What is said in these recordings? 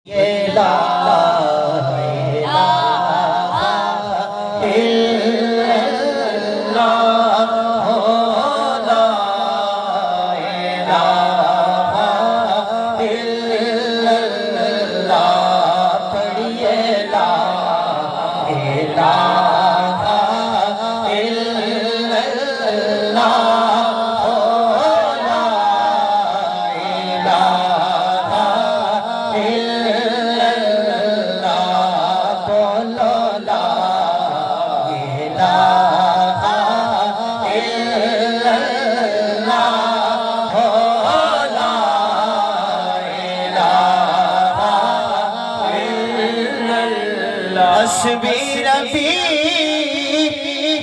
لا حسبی ربی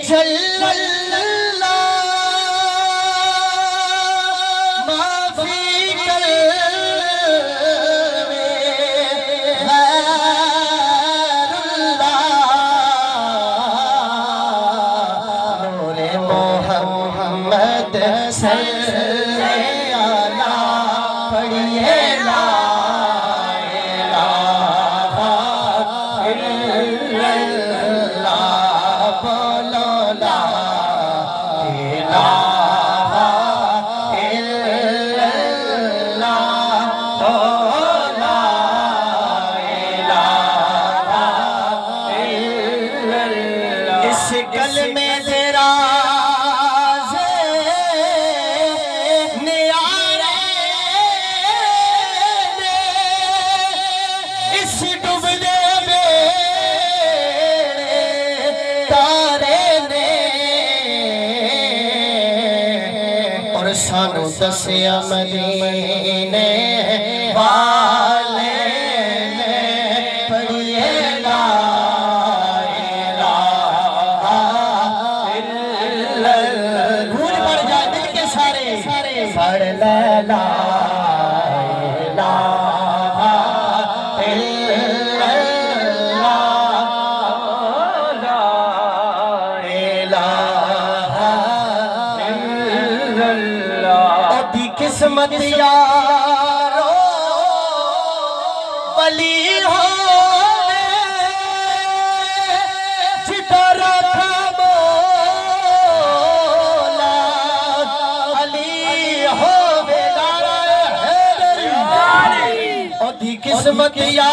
جل اللہ ما فی قلبی غیر اللہ نور محمد صلی اللہ پڑھئے لا کلمے تیرا نیارے نے اس ڈوب دے بیڑے تارے نے اور سانو دسیا مدینے والے نے پڑھئے لا پڑھ لا لا الہ الا اللہ لا الہ الا اللہ ابھی قسمت یارو ولی ہو قسمت یا